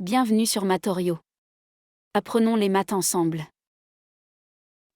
Bienvenue sur Matorio. Apprenons les maths ensemble.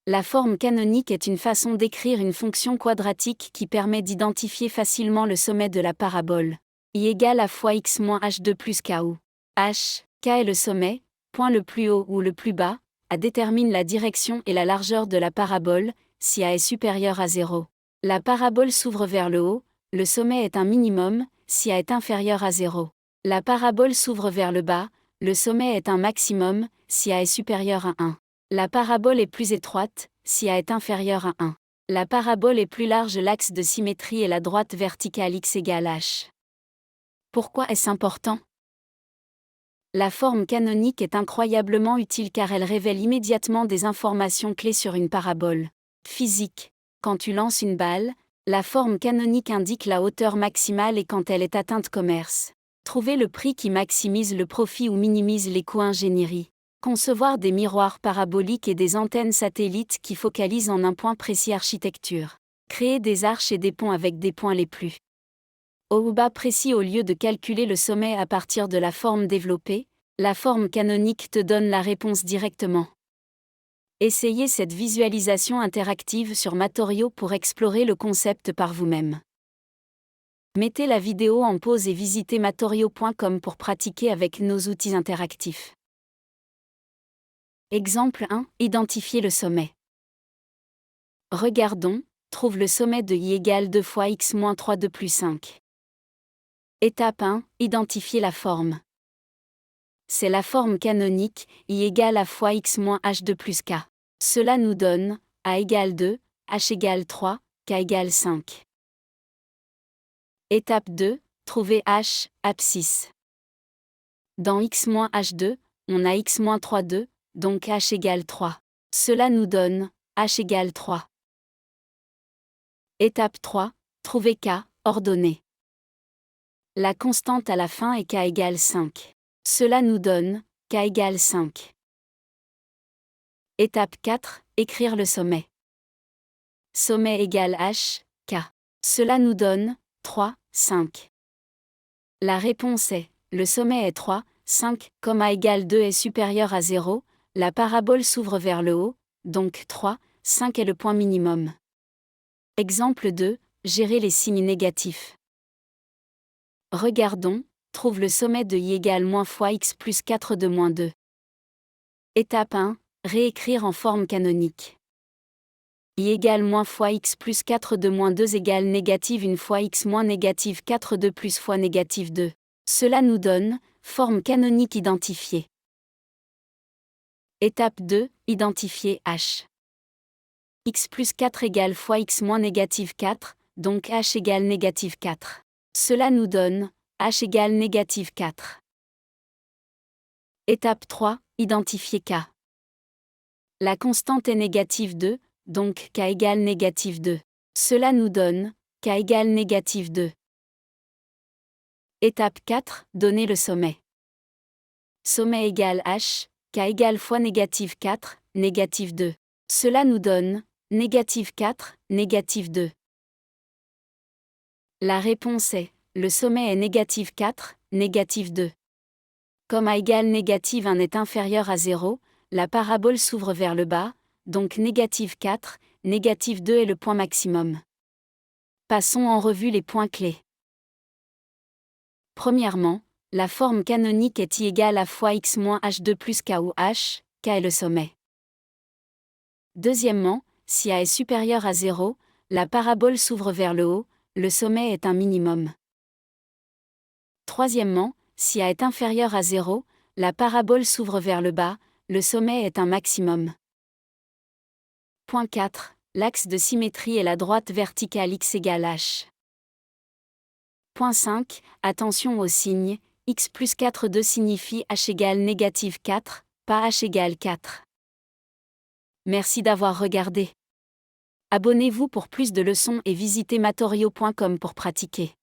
La forme canonique est une façon d'écrire une fonction quadratique qui permet d'identifier facilement le sommet de la parabole. I égale a fois x moins h2 plus k où h, k est le sommet, point le plus haut ou le plus bas, a détermine la direction et la largeur de la parabole, si a est supérieur à 0. La parabole s'ouvre vers le haut, le sommet est un minimum, si a est inférieur à 0. La parabole s'ouvre vers le bas, le sommet est un maximum, si a est supérieur à 1. La parabole est plus étroite, si a est inférieur à 1. La parabole est plus large, l'axe de symétrie est la droite verticale x égale h. Pourquoi est-ce important ? La forme canonique est incroyablement utile car elle révèle immédiatement des informations clés sur une parabole. Physique. Quand tu lances une balle, la forme canonique indique la hauteur maximale et quand elle est atteinte. Commerce. Trouver le prix qui maximise le profit ou minimise les coûts. Ingénierie. Concevoir des miroirs paraboliques et des antennes satellites qui focalisent en un point précis. Architecture. Créer des arches et des ponts avec des points les plus hauts ou bas précis au lieu de calculer le sommet à partir de la forme développée, la forme canonique te donne la réponse directement. Essayez cette visualisation interactive sur Matorio pour explorer le concept par vous-même. Mettez la vidéo en pause et visitez matorio.com pour pratiquer avec nos outils interactifs. Exemple 1. Identifier le sommet. Regardons, trouve le sommet de i égale 2 fois x moins 3 2 plus 5. Étape 1. Identifier la forme. C'est la forme canonique, i égale a fois x moins h2 plus k. Cela nous donne a égale 2, h égale 3, k égale 5. Étape 2. Trouver h, abscisse. Dans x moins h2, on a x moins 3 2, donc h égale 3. Cela nous donne h égale 3. Étape 3. Trouver k, ordonnée. La constante à la fin est k égale 5. Cela nous donne k égale 5. Étape 4. Écrire le sommet. Sommet égale h, k. Cela nous donne 3, 5. La réponse est, le sommet est 3, 5, comme a égale 2 est supérieur à 0, la parabole s'ouvre vers le haut, donc 3, 5 est le point minimum. Exemple 2, gérer les signes négatifs. Regardons, trouve le sommet de i égale moins fois x plus 4 de moins 2. Étape 1, réécrire en forme canonique. I égale moins fois x plus 4 de moins 2 égale négative 1 fois x moins négative 4 2 plus fois négative 2. Cela nous donne, forme canonique identifiée. Étape 2, identifier h. X plus 4 égale fois x moins négative 4, donc h égale négative 4. Cela nous donne, h égale négative 4. Étape 3, identifier k. La constante est négative 2, donc k égale négative 2. Cela nous donne k égale négative 2. Étape 4, donner le sommet. Sommet égale h, k égale fois négative 4, négative 2. Cela nous donne négative 4, négative 2. La réponse est, le sommet est négative 4, négative 2. Comme a égale négative 1 est inférieur à 0, la parabole s'ouvre vers le bas, donc négative 4, négative 2 est le point maximum. Passons en revue les points clés. Premièrement, la forme canonique est i égale a fois x moins h2 plus k où h, k est le sommet. Deuxièmement, si a est supérieur à 0, la parabole s'ouvre vers le haut, le sommet est un minimum. Troisièmement, si a est inférieur à 0, la parabole s'ouvre vers le bas, le sommet est un maximum. Point 4. L'axe de symétrie est la droite verticale x égale h. Point 5. Attention aux signes, x plus 4 2 signifie h égale négative 4, pas h égale 4. Merci d'avoir regardé. Abonnez-vous pour plus de leçons et visitez matorio.com pour pratiquer.